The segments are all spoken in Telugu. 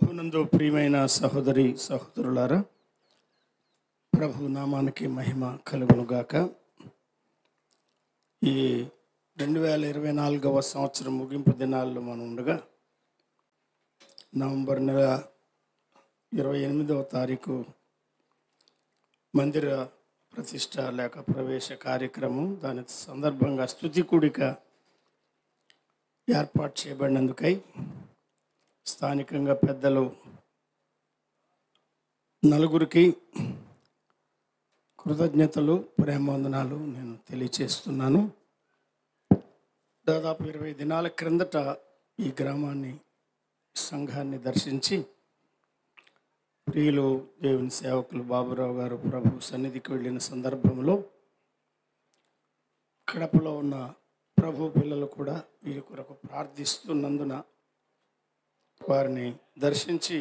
ప్రభునందు ప్రియమైన సహోదరి సహోదరులారా, ప్రభు నామానికి మహిమ కలుగునుగాక. ఈ 2024 సంవత్సరం ముగింపు దినాల్లో మనం ఉండగా నవంబర్ నెల 28వ తారీఖు మందిర ప్రతిష్ట లేక ప్రవేశ కార్యక్రమం, దాని సందర్భంగా స్తుతి కూడిక ఏర్పాటు చేయబడినందుకై స్థానికంగా పెద్దలు నలుగురికి కృతజ్ఞతలు, ప్రేమవందనాలు నేను తెలియచేస్తున్నాను. దాదాపు 20 దినాల క్రిందట ఈ గ్రామాన్ని, సంఘాన్ని దర్శించి ప్రియులు దేవుని సేవకులు బాబురావు గారు ప్రభు సన్నిధికి వెళ్ళిన సందర్భంలో కడపలో ఉన్న ప్రభు పిల్లలు కూడా వీరి కొరకు ప్రార్థిస్తున్నందున వారిని దర్శించి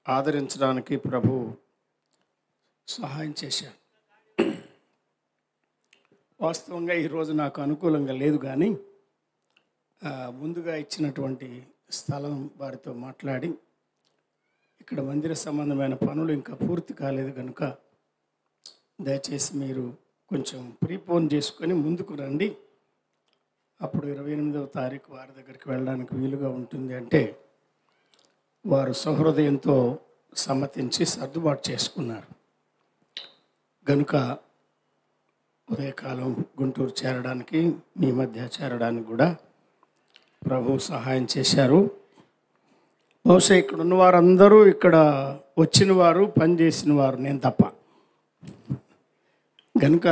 ఆదరించడానికి ప్రభు సహాయం చేశారు. వాస్తవంగా ఈరోజు నాకు అనుకూలంగా లేదు, కానీ ముందుగా ఇచ్చినటువంటి స్థలం వారితో మాట్లాడి ఇక్కడ మందిర సంబంధమైన పనులు ఇంకా పూర్తి కాలేదు కనుక దయచేసి మీరు కొంచెం ప్రీపోన్ చేసుకొని ముందుకు రండి, అప్పుడు 28వ తారీఖు వారి దగ్గరికి వెళ్ళడానికి వీలుగా ఉంటుంది అంటే వారు సహృదయంతో సమ్మతించి సర్దుబాటు చేసుకున్నారు. కనుక ఉదయకాలం గుంటూరు చేరడానికి, మీ మధ్య చేరడానికి కూడా ప్రభు సహాయం చేశారు. బహుశా ఇక్కడ ఉన్న వారందరూ ఇక్కడ వచ్చిన వారు, పనిచేసిన వారు, నేను తప్ప. కనుక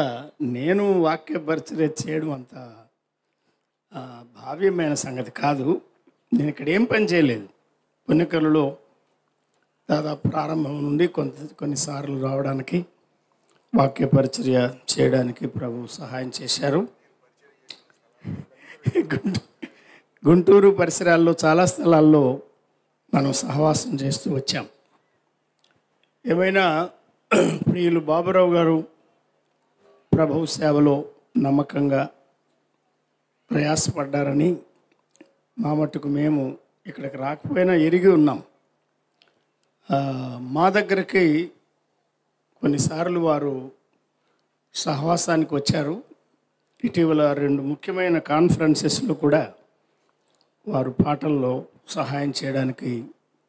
నేను వాక్య పరిచర్య చేయడం అంత భావ్యమైన సంగతి కాదు. నేను ఇక్కడ ఏం పని చేయలేదు. పుణ్యకలలో దాదాపు ప్రారంభం నుండి కొన్నిసార్లు రావడానికి, వాక్య పరిచర్య చేయడానికి ప్రభు సహాయం చేశారు. గుంటూరు పరిసరాల్లో చాలా స్థలాల్లో మనం సహవాసం చేస్తూ వచ్చాం. ఏమైనా ప్రియులు బాబురావు గారు ప్రభు సేవలో నమ్మకంగా ప్రయాసపడ్డారని మా మట్టుకు మేము ఇక్కడికి రాకపోయినా ఎరిగి ఉన్నాం. మా దగ్గరికి కొన్నిసార్లు వారు సహవాసానికి వచ్చారు. ఇటీవల 2 ముఖ్యమైన కాన్ఫరెన్సెస్లో కూడా వారు పాటల్లో సహాయం చేయడానికి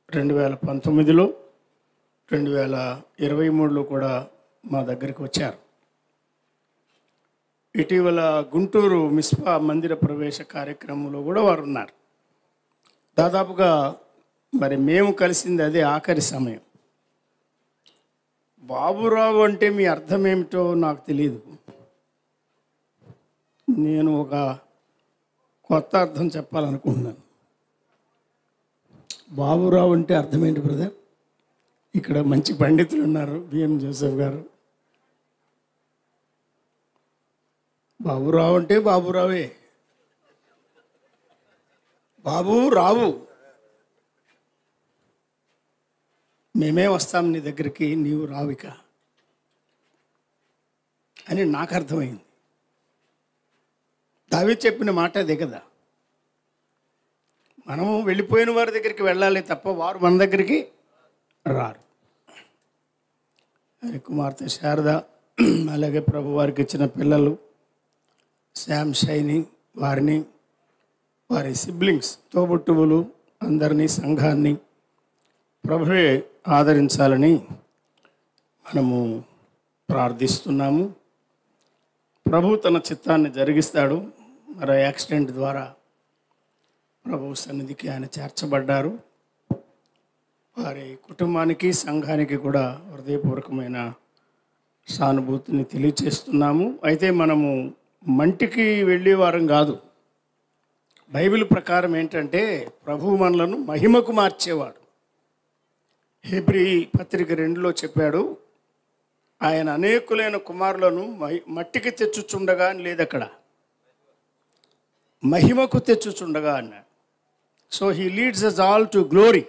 2019లో 2023లో కూడా మా దగ్గరికి వచ్చారు. ఇటీవల గుంటూరు మిస్పా మందిర ప్రవేశ కార్యక్రమంలో కూడా వారు ఉన్నారు. దాదాపుగా మరి మేము కలిసింది అదే ఆఖరి సమయం. బాబురావు అంటే మీ అర్థం ఏమిటో నాకు తెలియదు. నేను ఒక కొత్త అర్థం చెప్పాలనుకుంటున్నాను. బాబురావు అంటే అర్థం ఏంటి బ్రదర్? ఇక్కడ మంచి పండితులు ఉన్నారు, బిఎం జోసెఫ్ గారు. బాబురావు అంటే బాబురావే, బాబు రావు. మేమే వస్తాం నీ దగ్గరికి, నీవు రావిక అని నాకు అర్థమైంది. దావీదు చెప్పిన మాట అదే కదా. మనము వెళ్ళిపోయిన వారి దగ్గరికి వెళ్ళాలి తప్ప వారు మన దగ్గరికి రారు. హరి కుమార్తె శారద, అలాగే ప్రభు వారికి ఇచ్చిన పిల్లలు శ్యామ్, షైని, వారిని, వారి సిబ్లింగ్స్, తోబుట్టువులు అందరినీ, సంఘాన్ని ప్రభువే ఆదరించాలని మనము ప్రార్థిస్తున్నాము. ప్రభు తన చిత్తాన్ని జరిగిస్తాడు. మరో యాక్సిడెంట్ ద్వారా ప్రభు సన్నిధికి ఆయన చేర్చబడ్డారు. వారి కుటుంబానికి, సంఘానికి కూడా హృదయపూర్వకమైన సానుభూతిని తెలియచేస్తున్నాము. అయితే మనము మంటికి వెళ్ళేవారం కాదు. బైబిల్ ప్రకారం ఏంటంటే ప్రభు మనలను మహిమకు మార్చేవాడు. హెబ్రీ పత్రిక 2లో చెప్పాడు, ఆయన అనేకులైన కుమారులను మట్టికి తెచ్చుచుండగా అని లేదు, అక్కడ మహిమకు తెచ్చుచుండగా అన్నాడు. So he leads us all to glory.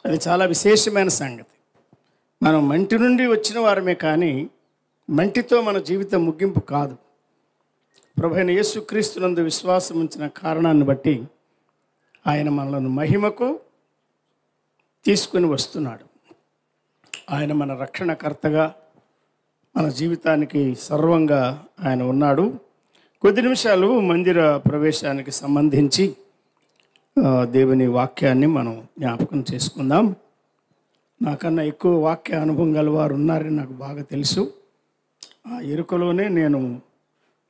అది చాలా విశేషమైన సంగతి. మనం మంటి నుండి వచ్చిన వారమే, కానీ మంటితో మన జీవితం ముగింపు కాదు. ప్రభువైన యేసుక్రీస్తునందు విశ్వాసం ఉంచిన కారణాన్ని బట్టి ఆయన మనలను మహిమకు తీసుకుని వస్తున్నాడు. ఆయన మన రక్షణకర్తగా, మన జీవితానికి సర్వంగా ఆయన ఉన్నాడు. కొద్ది నిమిషాలు మందిర ప్రవేశానికి సంబంధించి దేవుని వాక్యాన్ని మనం జ్ఞాపకం చేసుకుందాం. నాకన్నా ఎక్కువ వాక్య అనుభవం గలవారు ఉన్నారని నాకు బాగా తెలుసు. ఆ ఎరుకలోనే నేను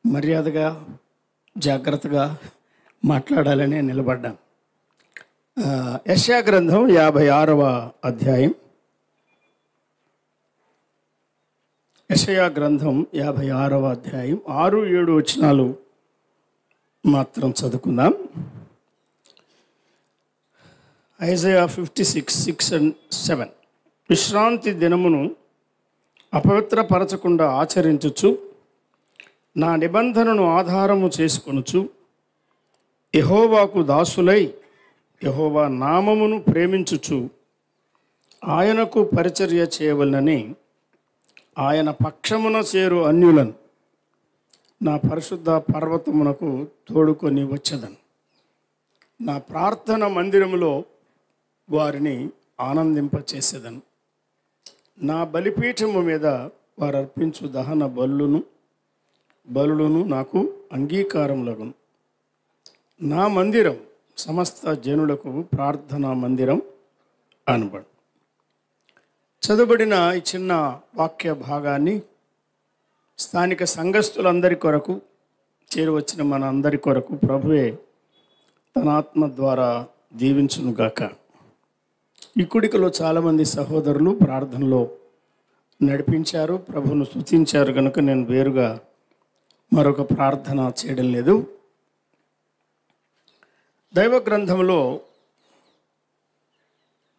మర్యాదగా జాగ్రత్తగా మాట్లాడాలని నిలబడ్డాను. యెషయా గ్రంథం 56వ అధ్యాయం. యెషయా గ్రంథం 56వ అధ్యాయం 6-7 వచనాలు మాత్రం చదువుకుందాం. ఐజయా 56:6-7. విశ్రాంతి దినమును అపవిత్రపరచకుండా ఆచరించుచు, నా నిబంధనను ఆధారము చేసుకొనుచు, యెహోవాకు దాసులై యెహోవా నామమును ప్రేమించుచు ఆయనకు పరిచర్య చేయవలనని ఆయన పక్షమున చేరు అన్యులను నా పరిశుద్ధ పర్వతమునకు తోడుకొని వచ్చేదను. నా ప్రార్థన మందిరములో వారిని ఆనందింపచేసేదను. నా బలిపీఠము మీద వారు అర్పించు దహన బలులను నాకు అంగీకారములగును. నా మందిరం సమస్త జనులకు ప్రార్థనా మందిరం అనబడు. చదువుబడిన ఈ చిన్న వాక్య భాగాన్ని స్థానిక సంఘస్థులందరి కొరకు, చేరువచ్చిన మన అందరి కొరకు ప్రభువే తన ఆత్మ ద్వారా దీవించునుగాక. ఈ కుడికలో చాలామంది సహోదరులు ప్రార్థనలో నడిపించారు, ప్రభువును స్తుతించారు. కనుక నేను వేరుగా మరొక ప్రార్థన చేయడం లేదు. దైవ గ్రంథంలో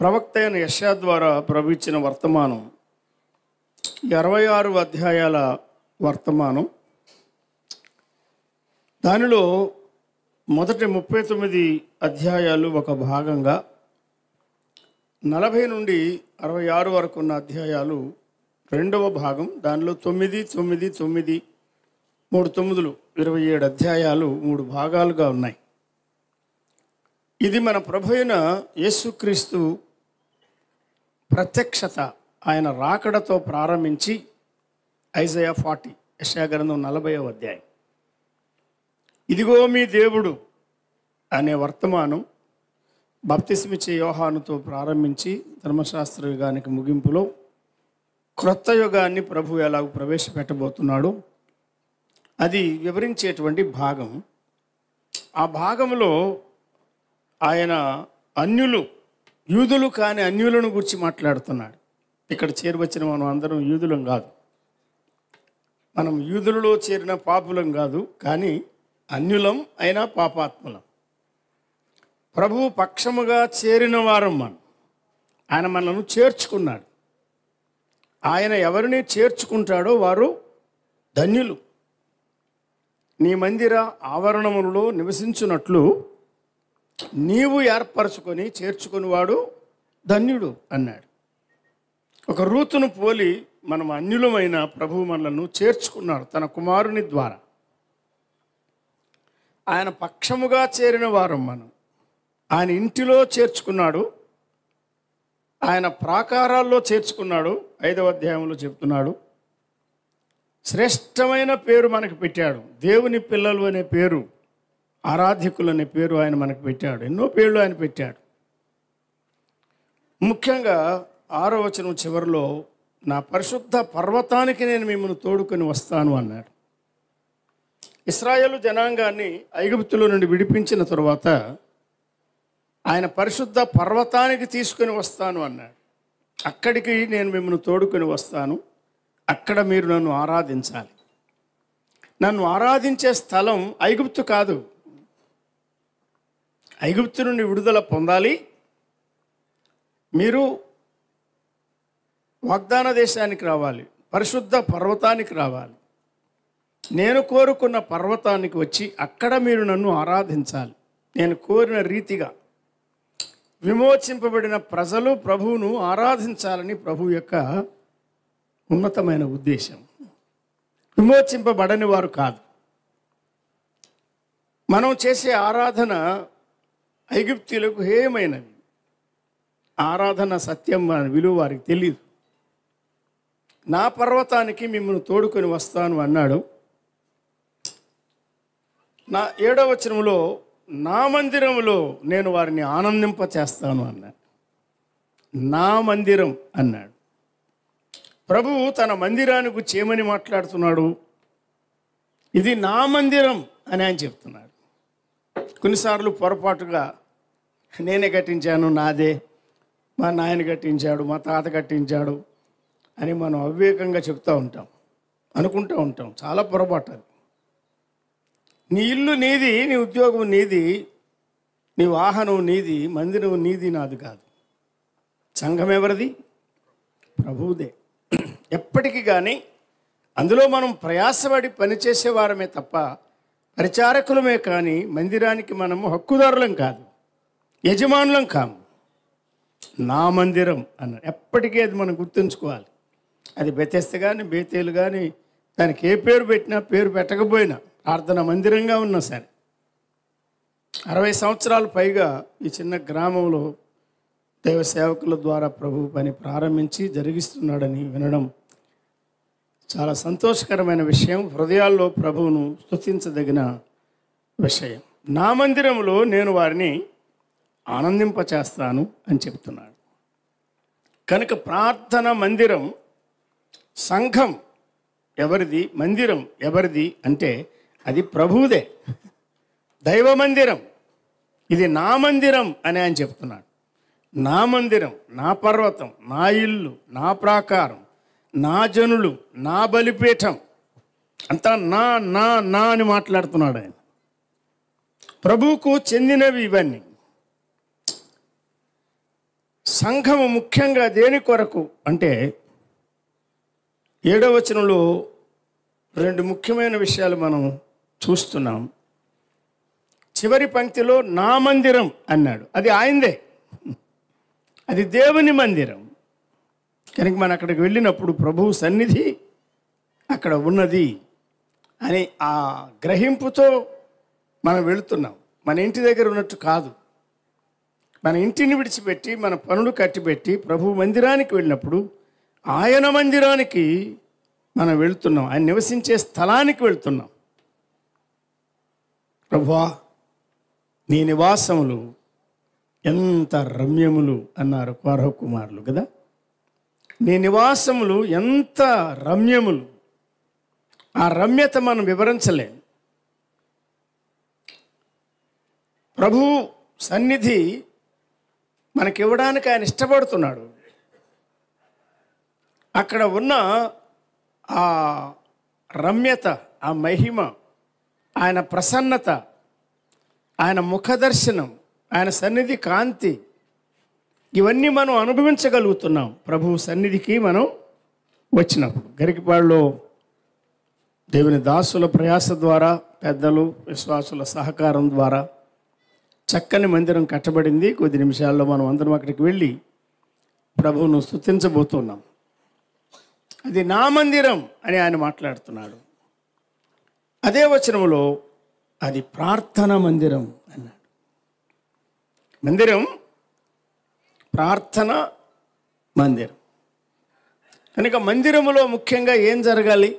ప్రవక్త అయిన యెషయా ద్వారా ప్రభు ఇచ్చిన వర్తమానం 66 అధ్యాయాల వర్తమానం. దానిలో మొదటి 39 అధ్యాయాలు ఒక భాగంగా, 40 నుండి 66 వరకు ఉన్న అధ్యాయాలు రెండవ భాగం. దానిలో 9, 9, 9, 3 9, 27 అధ్యాయాలు 3 భాగాలుగా ఉన్నాయి. ఇది మన ప్రభు అయిన యేసుక్రీస్తు ప్రత్యక్షత, ఆయన రాకడతో ప్రారంభించి ఐజయా 40, యెషయా గ్రంథం 40వ అధ్యాయం. ఇదిగో మీ దేవుడు అనే వర్తమానం బాప్తిస్మిచ్చే యోహానుతో ప్రారంభించి ధర్మశాస్త్ర యుగానికి ముగింపులో క్రొత్త యుగాన్ని ప్రభు ఎలాగ ప్రవేశపెట్టబోతున్నాడు అది వివరించేటువంటి భాగం. ఆ భాగంలో ఆయన అన్యులు, యూదులు కాని అన్యులను గురించి మాట్లాడుతున్నాడు. ఇక్కడ చేరువచ్చిన మనం అందరం యూదులం కాదు, మనం యూదులలో చేరిన పాపులం కాదు, కానీ అన్యులం అయినా పాపాత్ములం. ప్రభువు పక్షముగా చేరిన వారం మనం. ఆయన మనల్ని చేర్చుకున్నాడు. ఆయన ఎవరిని చేర్చుకుంటాడో వారు ధన్యులు. నీ మందిర ఆవరణములలో నివసించున్నట్లు నీవు ఏర్పరచుకొని చేర్చుకునివాడు ధన్యుడు అన్నాడు. ఒక రూతును పోలి మనం అన్యులమైన ప్రభువు మనలను చేర్చుకున్నాడు తన కుమారుని ద్వారా. ఆయన పక్షముగా చేరిన వారం మనం. ఆయన ఇంటిలో చేర్చుకున్నాడు, ఆయన ప్రాకారాల్లో చేర్చుకున్నాడు. 5వ అధ్యాయంలో చెప్తున్నాడు. శ్రేష్టమైన పేరు మనకు పెట్టాడు. దేవుని పిల్లలు అనే పేరు, ఆరాధ్యకులు అనే పేరు ఆయన మనకు పెట్టాడు. ఎన్నో పేర్లు ఆయన పెట్టాడు. ముఖ్యంగా 6వ వచనం చివరిలో నా పరిశుద్ధ పర్వతానికి నేను మిమ్మల్ని తోడుకొని వస్తాను అన్నాడు. ఇశ్రాయేలు జనాంగాన్ని ఐగుప్తులో నుండి విడిపించిన తరువాత ఆయన పరిశుద్ధ పర్వతానికి తీసుకొని వస్తాను అన్నాడు. అక్కడికి నేను మిమ్మల్ని తోడుకొని వస్తాను, అక్కడ మీరు నన్ను ఆరాధించాలి. నన్ను ఆరాధించే స్థలం ఐగుప్తు కాదు. ఐగుప్తు నుండి విడుదల పొందాలి, మీరు వాగ్దాన దేశానికి రావాలి, పరిశుద్ధ పర్వతానికి రావాలి. నేను కోరుకున్న పర్వతానికి వచ్చి అక్కడ మీరు నన్ను ఆరాధించాలి. నేను కోరిన రీతిగా విమోచింపబడిన ప్రజలు ప్రభువును ఆరాధించాలని ప్రభు యొక్క ఉన్నతమైన ఉద్దేశం. విమోచింపబడని వారు కాదు. మనం చేసే ఆరాధన ఐగుప్తీయులకు హేయమైనది. ఆరాధన సత్యం విలువ వారికి తెలియదు. నా పర్వతానికి మిమ్మల్ని తోడుకొని వస్తాను అన్నాడు. నా 7వ వచనంలో నా మందిరంలో నేను వారిని ఆనందింప చేస్తాను అన్నాడు. నా మందిరం అన్నాడు. ప్రభువు తన మందిరాన్ని గురించి ఏమని మాట్లాడుతున్నాడు? ఇది నా మందిరం అని ఆయన చెప్తున్నాడు. కొన్నిసార్లు పొరపాటుగా నేనే కట్టించాను, నాదే, మా నాయన కట్టించాడు, మా తాత కట్టించాడు అని మనం అవివేకంగా చెప్తూ ఉంటాం, అనుకుంటూ ఉంటాం. చాలా పొరపాటు అది. నీ ఇల్లు నీది, నీ ఉద్యోగం నీది, నీ వాహనం నీది, మందిరం నీది, నాది కాదు. సంఘం ఎవరిది? ప్రభువుదే. ఎప్పటికీ కానీ అందులో మనం ప్రయాసపడి పనిచేసేవారమే తప్ప పరిచారకులమే కానీ మందిరానికి మనము హక్కుదారులం కాదు, యజమానులం కాము. నా మందిరం అన్నారు. ఎప్పటికీ అది మనం గుర్తుంచుకోవాలి. అది బెతెస్త కానీ బేతేలు కానీ దానికి ఏ పేరు పెట్టినా, పేరు పెట్టకపోయినా, ప్రార్థన మందిరంగా ఉన్నా సరే. 60 సంవత్సరాలు పైగా ఈ చిన్న గ్రామంలో దైవ సేవకుల ద్వారా ప్రభు పని ప్రారంభించి జరిగిస్తున్నాడని వినడం చాలా సంతోషకరమైన విషయం. హృదయాల్లో ప్రభువును స్తుతించదగిన విషయం. నా మందిరంలో నేను వారిని ఆనందింపచేస్తాను అని చెప్తున్నాడు. కనుక ప్రార్థన మందిరం, సంఘం ఎవరిది, మందిరం ఎవరిది అంటే అది ప్రభువుదే, దైవ మందిరం. ఇది నా మందిరం అని ఆయన చెప్తున్నాడు. నా మందిరం, నా పర్వతం, నా ఇల్లు, నా ప్రాకారం, నా జనులు, నా బలిపీఠం, అంతా నా నా నా అని మాట్లాడుతున్నాడు ఆయన. ప్రభువుకు చెందినవి ఇవన్నీ. సంఘము ముఖ్యంగా దేని కొరకు అంటే 7వ వచనంలో 2 ముఖ్యమైన విషయాలు మనం చూస్తున్నాం. చివరి పంక్తిలో నా మందిరం అన్నాడు. అది ఆయనదే, అది దేవుని మందిరం. కనుక మనం అక్కడికి వెళ్ళినప్పుడు ప్రభువు సన్నిధి అక్కడ ఉన్నది అని ఆ గ్రహింపుతో మనం వెళుతున్నాం. మన ఇంటి దగ్గర ఉన్నట్టు కాదు. మన ఇంటిని విడిచిపెట్టి, మన పనులు కట్టిపెట్టి ప్రభు మందిరానికి వెళ్ళినప్పుడు ఆయన మందిరానికి మనం వెళుతున్నాం, ఆయన నివసించే స్థలానికి వెళుతున్నాం. ప్రభువా నీ నివాసములు ఎంత రమ్యములు అన్నారు కోరహ కుమారులు కదా. నీ నివాసములు ఎంత రమ్యములు. ఆ రమ్యత మనం వివరించలేం. ప్రభు సన్నిధి మనకివ్వడానికి ఆయన ఇష్టపడుతున్నాడు. అక్కడ ఉన్న ఆ రమ్యత, ఆ మహిమ, ఆయన ప్రసన్నత, ఆయన ముఖదర్శనం, ఆయన సన్నిధి కాంతి, ఇవన్నీ మనం అనుభవించగలుగుతున్నాం ప్రభు సన్నిధికి మనం వచ్చినప్పుడు. గరికపాడులో దేవుని దాసుల ప్రయాస ద్వారా, పెద్దలు విశ్వాసుల సహకారం ద్వారా చక్కని మందిరం కట్టబడింది. కొద్ది నిమిషాల్లో మనం అందరం అక్కడికి వెళ్ళి ప్రభువును స్తుతించబోతున్నాం. అది నా మందిరం అని ఆయన మాట్లాడుతున్నాడు. అదే వచనంలో అది ప్రార్థన మందిరం అన్నాడు. మందిరం, ప్రార్థన మందిరం. కనుక మందిరములో ముఖ్యంగా ఏం జరగాలి?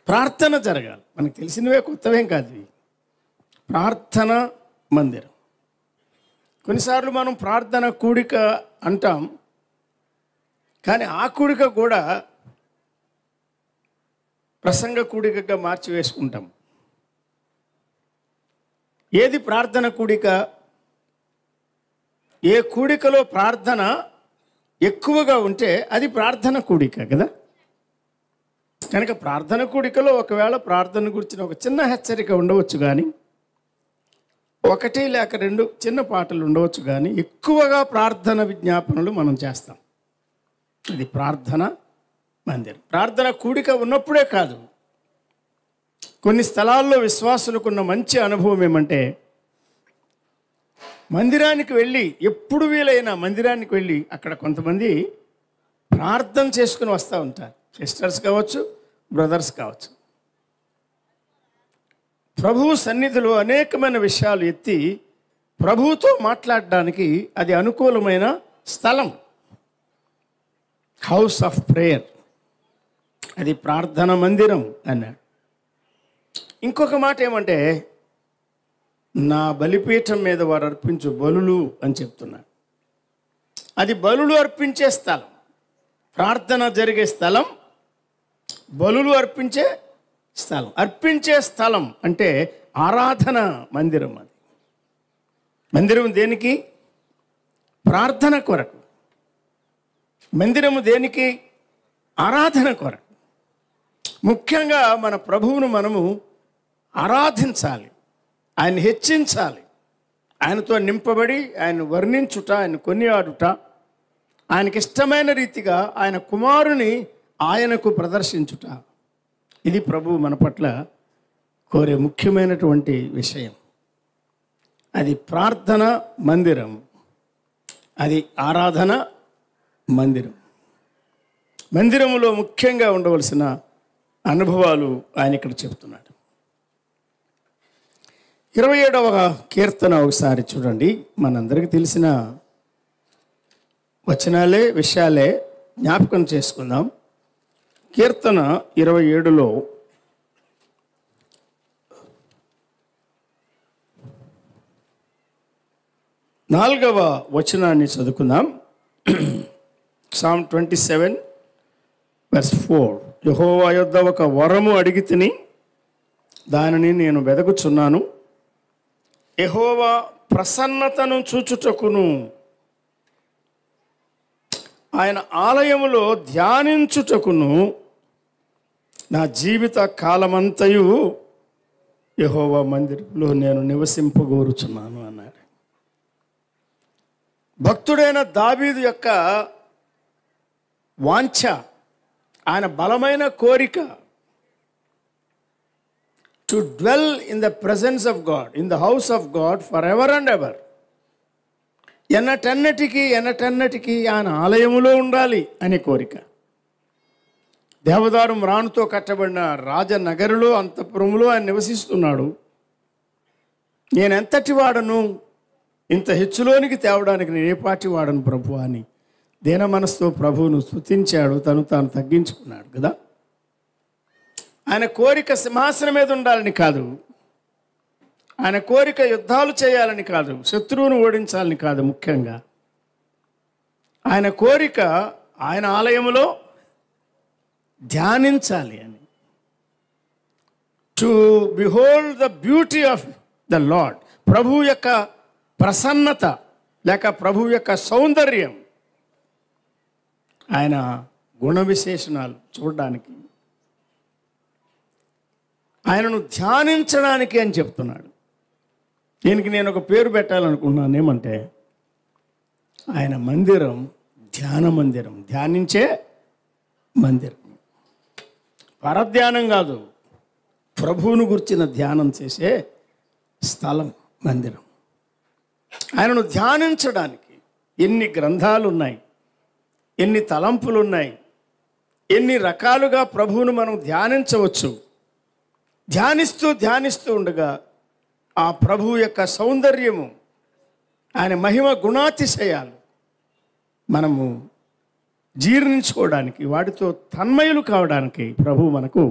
ప్రార్థన జరగాలి. మనకు తెలిసినవే, కొత్తవేం కాదు. ప్రార్థన మందిరం. కొన్నిసార్లు మనం ప్రార్థన కూడిక అంటాం, కానీ ఆ కూడిక కూడా ప్రసంగ కూడికగా మార్చి వేసుకుంటాం. ఏది ప్రార్థన కూడిక? ఏ కూడికలో ప్రార్థన ఎక్కువగా ఉంటే అది ప్రార్థన కూడిక కదా. కనుక ప్రార్థన కూడికలో ఒకవేళ ప్రార్థన గురించిన ఒక చిన్న హెచ్చరిక ఉండవచ్చు, కానీ 1 లేక 2 చిన్న పాటలు ఉండవచ్చు, కానీ ఎక్కువగా ప్రార్థన విజ్ఞాపనలు మనం చేస్తాం. అది ప్రార్థన మందిరం. ప్రార్థన కూడిక ఉన్నప్పుడే కాదు, కొన్ని స్థలాల్లో విశ్వాసులకున్న మంచి అనుభవం ఏమంటే, మందిరానికి వెళ్ళి, ఎప్పుడు వీలైనా మందిరానికి వెళ్ళి అక్కడ కొంతమంది ప్రార్థన చేసుకుని వస్తూ ఉంటారు. సిస్టర్స్ కావచ్చు, బ్రదర్స్ కావచ్చు. ప్రభువు సన్నిధిలో అనేకమైన విషయాలు ఎత్తి ప్రభువుతో మాట్లాడడానికి అది అనుకూలమైన స్థలం, హౌస్ ఆఫ్ ప్రేయర్, అది ప్రార్థన మందిరం అన్నాడు. ఇంకొక మాట ఏమంటే, నా బలిపీఠం మీద వారు అర్పించు బలులు అని చెప్తున్నాడు. అది బలులు అర్పించే స్థలం, ప్రార్థన జరిగే స్థలం, బలులు అర్పించే స్థలం. అర్పించే స్థలం అంటే ఆరాధన మందిరం. అది మందిరం దేనికి? ప్రార్థన కొరకు. మందిరము దేనికి? ఆరాధన కొరకు. ముఖ్యంగా మన ప్రభువును మనము ఆరాధించాలి, ఆయన హెచ్చించాలి, ఆయనతో నింపబడి ఆయన వర్ణించుట, ఆయన కొనియాడుట, ఆయనకి ఇష్టమైన రీతిగా ఆయన కుమారుని ఆయనకు ప్రదర్శించుట. ఇది ప్రభువు మన పట్ల కోరే ముఖ్యమైనటువంటి విషయం. అది ప్రార్థన మందిరం, అది ఆరాధన మందిరం. మందిరములో ముఖ్యంగా ఉండవలసిన అనుభవాలు ఆయన ఇక్కడ చెప్తున్నాడు. 27వ కీర్తన ఒకసారి చూడండి. మనందరికీ తెలిసిన వచనాలే, విషయాలే జ్ఞాపకం చేసుకుందాం. కీర్తన 27లో 4వ వచనాన్ని చదువుకుందాం. Psalm 27 verse 4. యెహోవా యొద్ద ఒక వరము అడిగి తిని దానిని నేను వెదకుచున్నాను. యెహోవా ప్రసన్నతను చూచుటకును ఆయన ఆలయములో ధ్యానించుటకును నా జీవిత కాలమంతయు యెహోవా మందిరంలో నేను నివసింపగోరుచున్నాను అన్నాడు. భక్తుడైన దావీదు యొక్క వాంఛ, ఆయన బలమైన కోరిక, to dwell in the presence of God, in the house of God for ever and ever. ఎన్నటెన్నటికి ఆయన ఆలయములో ఉండాలి అనే కోరిక. దేవదారు మ్రానుతో కట్టబడిన రాజనగరులో, అంతఃపురములో ఆయన నివసిస్తున్నాడు. నేనెంతటి వాడను, ఇంత హెచ్చులోనికి తేవడానికి నేనే పాటి వాడను ప్రభు అని దీన మనసుతో ప్రభువును స్తుతించాడు, తను తాను తగ్గించుకున్నాడు కదా. ఆయన కోరిక సింహాసనం మీద ఉండాలని కాదు, ఆయన కోరిక యుద్ధాలు చేయాలని కాదు, శత్రువును ఓడించాలని కాదు. ముఖ్యంగా ఆయన కోరిక ఆయన ఆలయములో ధ్యానించాలి అని. To behold the beauty of the Lord, ప్రభు యొక్క ప్రసన్నత లేక ప్రభు యొక్క సౌందర్యం, ఆయన గుణ విశేషణాలు చూడడానికి, ఆయనను ధ్యానించడానికి అని చెప్తున్నాడు. దీనికి నేను ఒక పేరు పెట్టాలనుకున్నాను. ఏమంటే ఆయన మందిరం ధ్యాన మందిరం, ధ్యానించే మందిరం. పరధ్యానం కాదు, ప్రభువును గుర్చిన ధ్యానం చేసే స్థలం మందిరం. ఆయనను ధ్యానించడానికి ఎన్ని గ్రంథాలు ఉన్నాయి, ఎన్ని తలంపులు ఉన్నాయి, ఎన్ని రకాలుగా ప్రభువును మనం ధ్యానించవచ్చు. ధ్యానిస్తూ ఉండగా ఆ ప్రభువు యొక్క సౌందర్యము, ఆయన మహిమ గుణాతిశయాలు మనము జీర్ణించుకోవడానికి, వాటితో తన్మయులు కావడానికి ప్రభువు మనకు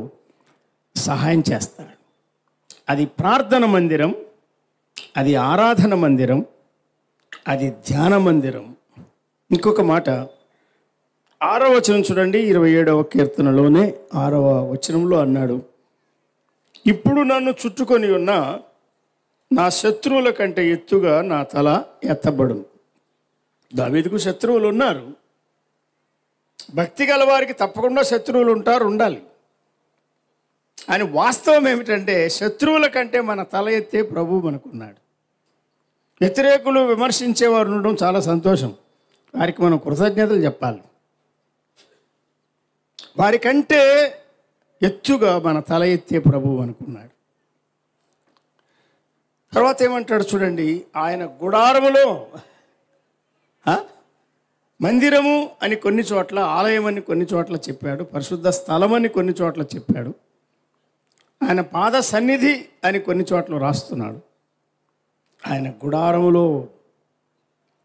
సహాయం చేస్తాడు. అది ప్రార్థన మందిరం, అది ఆరాధన మందిరం, అది ధ్యాన మందిరం. ఇంకొక మాట 6వ వచనం చూడండి. 27వ కీర్తనలోనే 6వ వచనంలో అన్నాడు, ఇప్పుడు నన్ను చుట్టుకొని ఉన్న నా శత్రువుల కంటే ఎత్తుగా నా తల ఎత్తబడు. దావీదుకు శత్రువులు ఉన్నారు. భక్తి గల వారికి తప్పకుండా శత్రువులు ఉండాలి. అని వాస్తవం ఏమిటంటే, శత్రువుల కంటే మన తల ఎత్తే ప్రభువు మనకున్నాడు. వ్యతిరేకులు విమర్శించేవారు ఉండడం చాలా సంతోషం, వారికి మనం కృతజ్ఞతలు చెప్పాలి. వారికంటే ఎత్తుగా మన తల ఎత్తే ప్రభువు అనుకున్నాడు. తర్వాత ఏమంటాడు చూడండి, ఆయన గుడారములో, మందిరము అని కొన్ని చోట్ల, ఆలయం అని కొన్ని చోట్ల చెప్పాడు, పరిశుద్ధ స్థలం అని కొన్ని చోట్ల చెప్పాడు, ఆయన పాద సన్నిధి అని కొన్ని చోట్ల రాస్తున్నాడు. ఆయన గుడారములో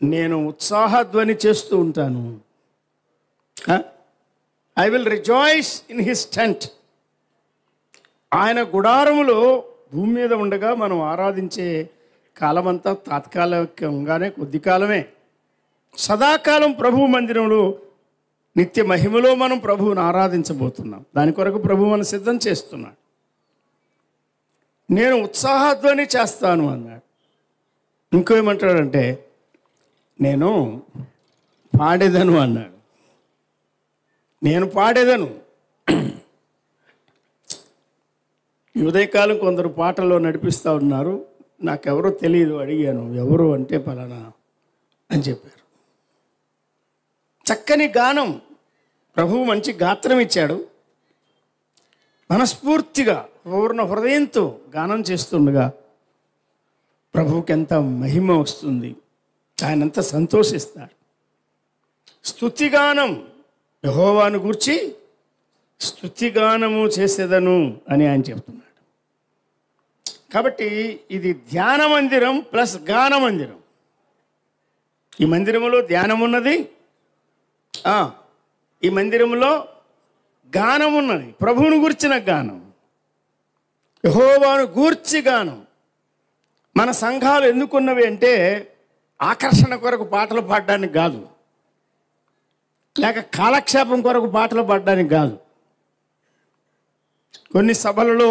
నేను ఉత్సాహధ్వని చేస్తూ ఉంటాను. I will rejoice in his tent. ఆయన గుడారములో భూమి మీద ఉండగా మనం ఆరాధించే కాలమంతా తాత్కాలికంగానే, కొద్ది కాలమే. సదాకాలం ప్రభు మందిరంలో నిత్య మహిమలో మనం ప్రభువుని ఆరాధించబోతున్నాం. దాని కొరకు ప్రభు మనం సిద్ధం చేస్తున్నాడు. నేను ఉత్సాహధ్వని చేస్తాను అన్నాడు. ఇంకేమంటాడంటే నేను పాడేదను అన్నాడు. నేను పాడేదను. ఈ ఉదయకాలం కొందరు పాటల్లో నడిపిస్తూ ఉన్నారు. నాకెవరో తెలియదు. అడిగాను, ఎవరు అంటే పలానా అని చెప్పారు. చక్కని గానం. ప్రభువు మంచి గాత్రం ఇచ్చాడు. మనస్ఫూర్తిగా పూర్ణ హృదయంతో గానం చేస్తుండగా ప్రభువుకి ఎంత మహిమ వస్తుంది, ఆయన ఎంత సంతోషిస్తాడు. స్తుతిగానం, యెహోవాను గూర్చి స్తుతిగానము చేసేదను అని ఆయన చెప్తున్నాడు. కాబట్టి ఇది ధ్యాన మందిరం ప్లస్ గాన మందిరం. ఈ మందిరంలో ధ్యానం ఉన్నది, ఈ మందిరంలో గానం ఉన్నది. ప్రభువును గూర్చిన గానం, యెహోవాను గూర్చి గానం. మన సంఘాలు ఎందుకున్నవి అంటే ఆకర్షణ కొరకు పాటలు పాడడానికి కాదు, లేక కాలక్షేపం కొరకు పాటలు పాడడానికి కాదు. కొన్ని సభలలో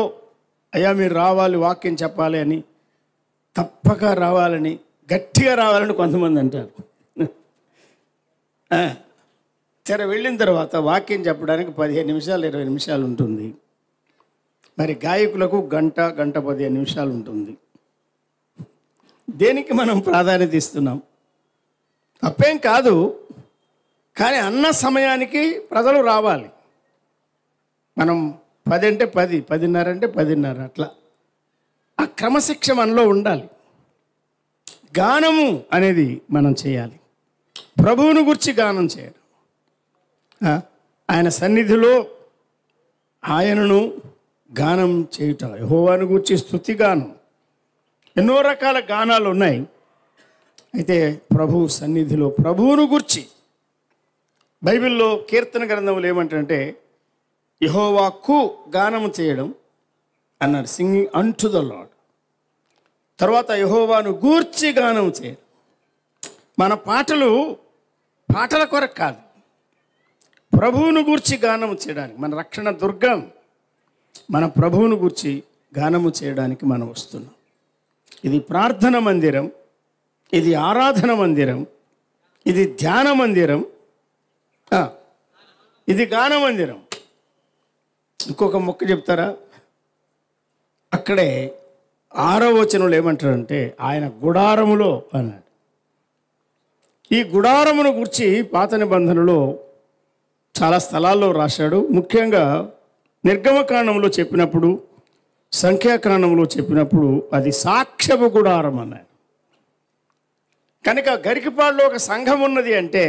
అయ్యా మీరు రావాలి, వాక్యం చెప్పాలి అని, తప్పక రావాలని, గట్టిగా రావాలని కొంతమంది అంటారు. సరే, వెళ్ళిన తర్వాత వాక్యం చెప్పడానికి 15 నిమిషాలు 20 నిమిషాలు ఉంటుంది. మరి గాయకులకు గంట 15 నిమిషాలు ఉంటుంది. దేనికి మనం ప్రాధాన్యత ఇస్తున్నాం? తప్పేం కాదు, కానీ అన్న సమయానికి ప్రజలు రావాలి. మనం 10 అంటే 10, 10:30 అంటే 10:30, అట్లా ఆ క్రమశిక్ష మనలో ఉండాలి. గానము అనేది మనం చేయాలి. ప్రభువును గురించి గానం చేయడం, ఆయన సన్నిధిలో ఆయనను గానం చేయుట, యెహోవాను గూర్చి స్తుతి గానం. ఎన్నో రకాల గానాలు ఉన్నాయి. అయితే ప్రభువు సన్నిధిలో ప్రభువును గూర్చి బైబిల్లో కీర్తన గ్రంథములు ఏమంటారంటే యెహోవాకు గానము చేయడం అన్నారు, సింగింగ్ అంటు ద లార్డ్. తర్వాత యెహోవాను గూర్చి గానం చేయడం. మన పాటలు పాటల కొరకు కాదు, ప్రభువును గూర్చి గానము చేయడానికి. మన రక్షణ దుర్గం మన ప్రభువును గూర్చి గానము చేయడానికి మనం వస్తున్నాం. ఇది ప్రార్థన మందిరం, ఇది ఆరాధన మందిరం, ఇది ధ్యాన మందిరం, ఇది గాన మందిరం. ఇంకొక మొక్క చెప్తారా? అక్కడే 6వ వచనంలో ఏమంటారంటే ఆయన గుడారములో అన్నాడు. ఈ గుడారమును గురించి పాత నిబంధనలో చాలా స్థలాల్లో రాశాడు. ముఖ్యంగా నిర్గమకాండంలో చెప్పినప్పుడు, సంఖ్యాకాండంలో చెప్పినప్పుడు అది సాక్ష్యపు గుడారం అన్నాడు. కనుక గరికిపాడులో ఒక సంఘం ఉన్నది అంటే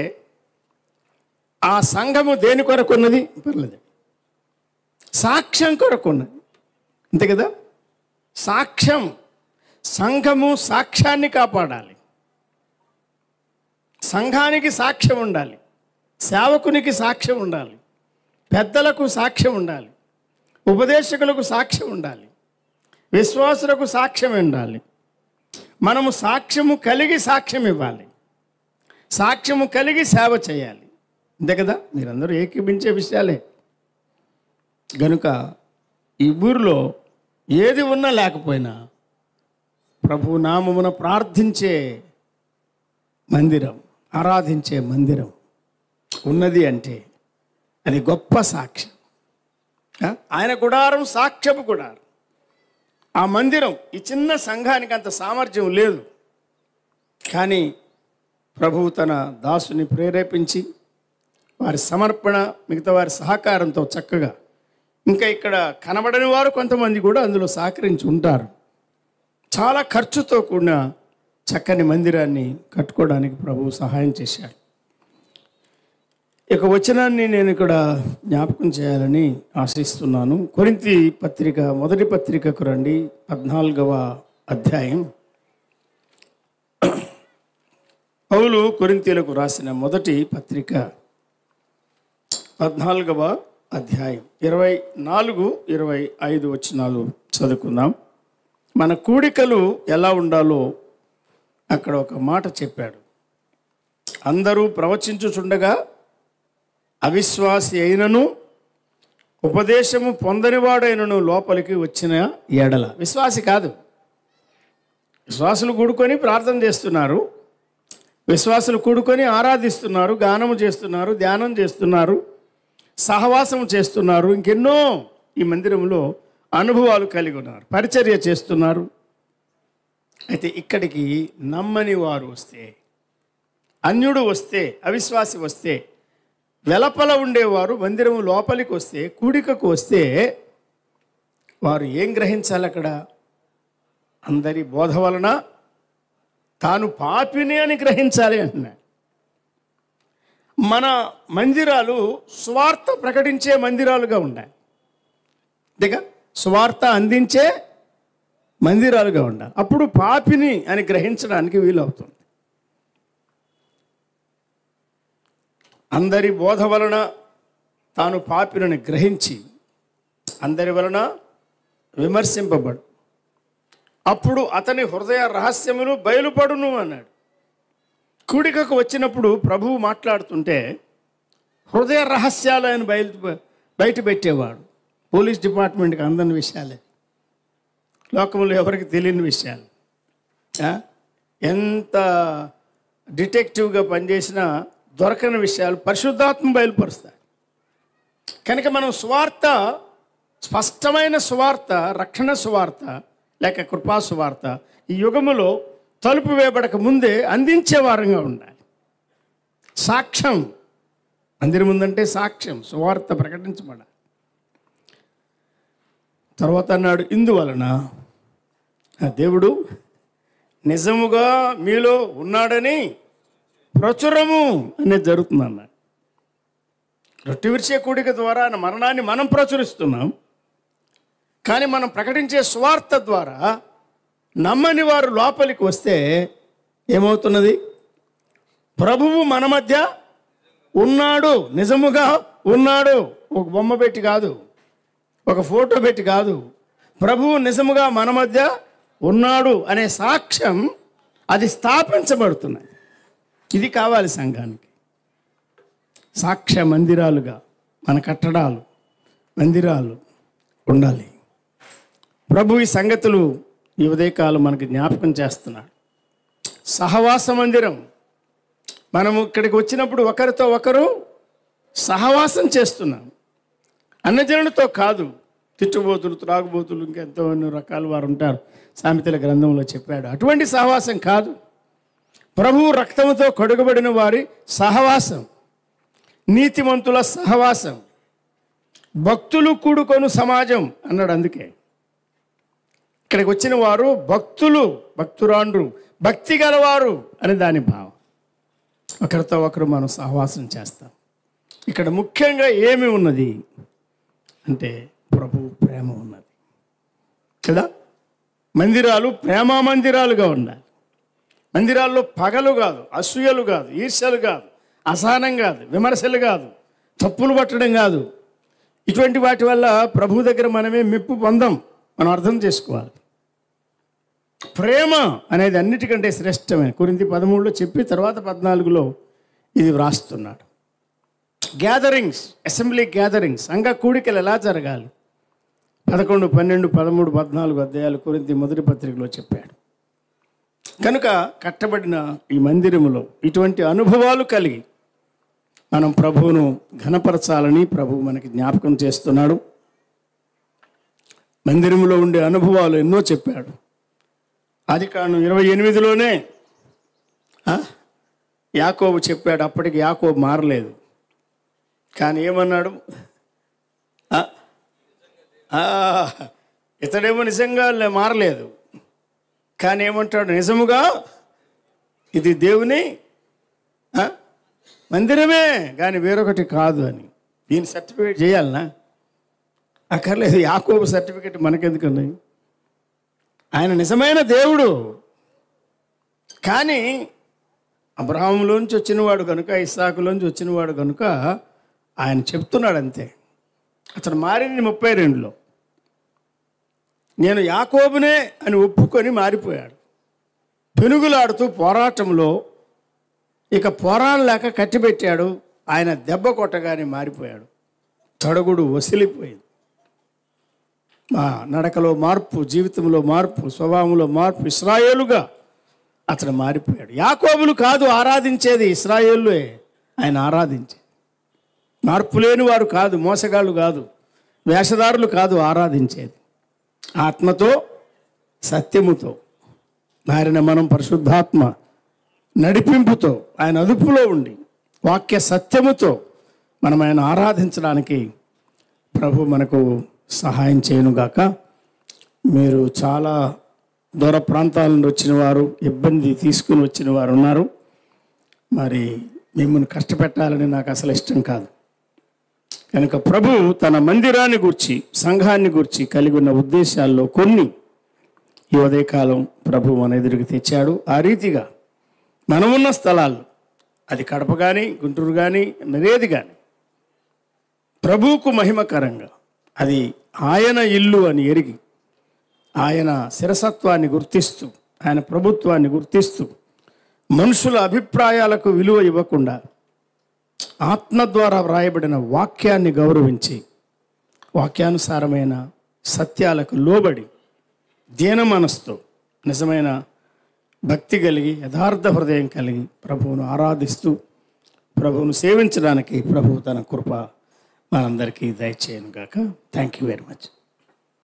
ఆ సంఘము దేని కొరకు ఉన్నది? పర్లేదు, సాక్ష్యం కొరకు ఉన్నది, అంతే కదా. సాక్ష్యం, సంఘము సాక్ష్యాన్ని కాపాడాలి. సంఘానికి సాక్ష్యం ఉండాలి, సేవకునికి సాక్ష్యం ఉండాలి, పెద్దలకు సాక్ష్యం ఉండాలి, ఉపదేశకులకు సాక్ష్యం ఉండాలి, విశ్వాసులకు సాక్ష్యం ఉండాలి. మనము సాక్ష్యము కలిగి సాక్ష్యం ఇవ్వాలి, సాక్ష్యము కలిగి సేవ చేయాలి, అంతే కదా. మీరందరూ ఏకీభించే విషయాలే. గనుక ఈ ఊరిలో ఏది ఉన్నా లేకపోయినా ప్రభు నామమున ప్రార్థించే మందిరం, ఆరాధించే మందిరం ఉన్నది అంటే అది గొప్ప సాక్ష్యం. ఆయన గుడారం సాక్ష్యపు గుడారం. ఆ మందిరం ఈ చిన్న సంఘానికి అంత సామర్థ్యం లేదు, కానీ ప్రభువు తన దాసుని ప్రేరేపించి వారి సమర్పణ, మిగతా వారి సహకారంతో చక్కగా, ఇంకా ఇక్కడ కనబడని వారు కొంతమంది కూడా అందులో సహకరించి ఉంటారు, చాలా ఖర్చుతో కూడిన చక్కని మందిరాన్ని కట్టుకోవడానికి ప్రభువు సహాయం చేశాడు. ఇక వచనాన్ని నేను ఇక్కడ జ్ఞాపకం చేయాలని ఆశిస్తున్నాను. కొరింథీ పత్రిక, మొదటి పత్రికకు రండి, 14వ అధ్యాయం పౌలు కొరింథీయులకు రాసిన మొదటి పత్రిక 14వ అధ్యాయం 24-25 వచనాలు చదువుకుందాం. మన కూడికలు ఎలా ఉండాలో అక్కడ ఒక మాట చెప్పాడు. అందరూ ప్రవచించుచుండగా అవిశ్వాసి అయినను ఉపదేశము పొందనివాడైనను లోపలికి వచ్చిన ఎడల, విశ్వాసి కాదు, విశ్వాసులు కూడుకొని ప్రార్థన చేస్తున్నారు, విశ్వాసులు కూడుకొని ఆరాధిస్తున్నారు, గానము చేస్తున్నారు, ధ్యానం చేస్తున్నారు, సహవాసం చేస్తున్నారు, ఇంకెన్నో ఈ మందిరంలో అనుభవాలు కలిగి ఉన్నారు, పరిచర్య చేస్తున్నారు. అయితే ఇక్కడికి నమ్మని వారు వస్తే, అన్యుడు వస్తే, అవిశ్వాసి వస్తే, వెలపల ఉండేవారు మందిరం లోపలికి వస్తే, కూడికకు వస్తే వారు ఏం గ్రహించాలి? అక్కడ అందరి బోధ వలన తాను పాపిని అని గ్రహించాలి అంటున్నాడు. మన మందిరాలు సువార్త ప్రకటించే మందిరాలుగా ఉండాలి, అంతేగా, సువార్త అందించే మందిరాలుగా ఉండాలి. అప్పుడు పాపిని అని గ్రహించడానికి వీలవుతుంది. అందరి బోధ వలన తాను పాపిని గ్రహించి అందరి వలన విమర్శింపబడు, అప్పుడు అతని హృదయ రహస్యములు బయలుపడును అన్నాడు. కూడికకు వచ్చినప్పుడు ప్రభువు మాట్లాడుతుంటే హృదయ రహస్యాలు ఆయన బయట పెట్టేవాడు. పోలీస్ డిపార్ట్మెంట్కి అందని విషయాలే, లోకంలో ఎవరికి తెలియని విషయాలు, ఎంత డిటెక్టివ్గా పనిచేసినా దొరకని విషయాలు పరిశుద్ధాత్మ బయలుపరుస్తాయి. కనుక మనం సువార్త, స్పష్టమైన సువార్త, రక్షణ సువార్త లేక కృపా సువార్త ఈ యుగములో తలుపు వేయబడక ముందే అందించే వారంగా ఉండాలి. సాక్ష్యం, మందిరం ముందంటే సాక్ష్యం, సువార్త ప్రకటించబడాలి. తర్వాత అన్నాడు, ఇందువలన దేవుడు నిజముగా మీలో ఉన్నాడని ప్రచురము అనేది జరుగుతుంది అన్నాడు. రొట్టె విరిచే కూడిక ద్వారా ఆయన మరణాన్ని మనం ప్రచురిస్తున్నాం. కానీ మనం ప్రకటించే సువార్త ద్వారా నమ్మని వారు లోపలికి వస్తే ఏమవుతున్నది? ప్రభువు మన మధ్య ఉన్నాడు, నిజముగా ఉన్నాడు. ఒక బొమ్మ పెట్టి కాదు, ఒక ఫోటో పెట్టి కాదు, ప్రభువు నిజముగా మన మధ్య ఉన్నాడు అనే సాక్ష్యం అది స్థాపించబడుతున్నది. ఇది కావాలి సంఘానికి. సాక్ష్య మందిరాలుగా మన కట్టడాలు, మందిరాలు ఉండాలి. ప్రభు ఈ సంగతులు ఈ ఉదయకాలం మనకు జ్ఞాపకం చేస్తున్నాడు. సహవాస మందిరం, మనము ఇక్కడికి వచ్చినప్పుడు ఒకరితో ఒకరు సహవాసం చేస్తున్నాం. అన్నజనులతో కాదు, తిట్టుబోతులు, త్రాగుబోతులు, ఇంకెంతో ఎన్నో రకాల వారు ఉంటారు, సామెతల గ్రంథంలో చెప్పాడు. అటువంటి సహవాసం కాదు, ప్రభువు రక్తముతో కడుగబడిన వారి సహవాసం, నీతిమంతుల సహవాసం, భక్తులు కూడుకొను సమాజం అన్నాడు. అందుకే ఇక్కడికి వచ్చిన వారు భక్తులు, భక్తురాండ్రు, భక్తి గలవారు అని దాని భావం. ఒకరితో ఒకరు మనం సహవాసం చేస్తాం. ఇక్కడ ముఖ్యంగా ఏమి ఉన్నది అంటే ప్రభు ప్రేమ ఉన్నది కదా. మందిరాలు ప్రేమ మందిరాలుగా ఉండాలి. మందిరాల్లో పగలు కాదు, అసూయలు కాదు, ఈర్ష్యలు కాదు, అసహనం కాదు, విమర్శలు కాదు, తప్పులు పట్టడం కాదు. ఇటువంటి వాటి వల్ల ప్రభు దగ్గర మనమే మెప్పు పొందాం. మనం అర్థం చేసుకోవాలి. ప్రేమ అనేది అన్నిటికంటే శ్రేష్టమైన కొరింథీ 13లో చెప్పి తర్వాత 14లో ఇది వ్రాస్తున్నాడు. గ్యాదరింగ్స్, అసెంబ్లీ గ్యాదరింగ్స్, సంఘ కూడికలు ఎలా జరగాలి 11, 12, 13, 14 అధ్యాయాలు కొరింథీ మొదటి పత్రికలో చెప్పాడు. కనుక కట్టబడిన ఈ మందిరములో ఇటువంటి అనుభవాలు కలిగి మనం ప్రభువును ఘనపరచాలని ప్రభువు మనకి జ్ఞాపకం చేస్తున్నాడు. మందిరములో ఉండే అనుభవాలు ఎన్నో చెప్పాడు. ఆదికాండం 28లోనే యాకోబు చెప్పాడు. అప్పటికి యాకోబు మారలేదు, కానీ ఏమన్నాడు? ఇతడేమో నిజంగా మారలేదు, కానీ ఏమంటాడు? నిజముగా ఇది దేవుని మందిరమే కానీ వేరొకటి కాదు అని. దీని సర్టిఫికేట్ చేయాలనా? అక్కర్లేదు. యాకోబు సర్టిఫికేట్ మనకెందుకున్నాయి? ఆయన నిజమైన దేవుడు, కానీ అబ్రహాములోంచి వచ్చినవాడు కనుక, ఇస్సాకులోంచి వచ్చినవాడు కనుక ఆయన చెప్తున్నాడు అంతే. అతను మారింది 32లో. నేను యాకోబునే అని ఒప్పుకొని మారిపోయాడు. పెనుగులాడుతూ పోరాటంలో ఇక పోరాడలేక కట్టిపెట్టాడు. ఆయన దెబ్బ కొట్టగానే మారిపోయాడు. తొడగుడు వసిలిపోయింది. నడకలో మార్పు, జీవితంలో మార్పు, స్వభావంలో మార్పు. ఇశ్రాయేలుగా అతను మారిపోయాడు. యాకోబులు కాదు ఆరాధించేది, ఇశ్రాయేలుయే ఆయన ఆరాధించేది. మార్పు లేని వారు కాదు, మోసగాళ్ళు కాదు, వేషధారులు కాదు ఆరాధించేది. ఆత్మతో సత్యముతో మారిన మనం పరిశుద్ధాత్మ నడిపింపుతో ఆయన అదుపులో ఉండి వాక్య సత్యముతో మనం ఆయన ఆరాధించడానికి ప్రభు మనకు సహాయం చేయనుగాక. మీరు చాలా దూర ప్రాంతాల నుండి వచ్చిన వారు, ఇబ్బంది తీసుకుని వచ్చిన వారు ఉన్నారు. మరి మిమ్మల్ని కష్టపెట్టాలని నాకు అసలు ఇష్టం కాదు. కనుక ప్రభు తన మందిరాన్ని గూర్చి, సంఘాన్ని గూర్చి కలిగి ఉన్న ఉద్దేశాల్లో కొన్ని ఈ ఉదయకాలం ప్రభు మన ఎదురుకు తెచ్చాడు. ఆ రీతిగా మనమున్న స్థలాల్లో, అది కడప కానీ, గుంటూరు కానీ, మరేది కానీ ప్రభువుకు మహిమకరంగా, అది ఆయన ఇల్లు అని ఎరిగి, ఆయన శిరసత్వాన్ని గుర్తిస్తూ, ఆయన ప్రభుత్వాన్ని గుర్తిస్తూ, మనుషుల అభిప్రాయాలకు విలువ ఇవ్వకుండా ఆత్మ ద్వారా వ్రాయబడిన వాక్యాన్ని గౌరవించి, వాక్యానుసారమైన సత్యాలకు లోబడి దీన మనసుతో నిజమైన భక్తి కలిగి, యథార్థ హృదయం కలిగి ప్రభువును ఆరాధిస్తూ ప్రభువును సేవించడానికి ప్రభు తన కృప మనందరికీ దయచేయను గాక. Thank you very much.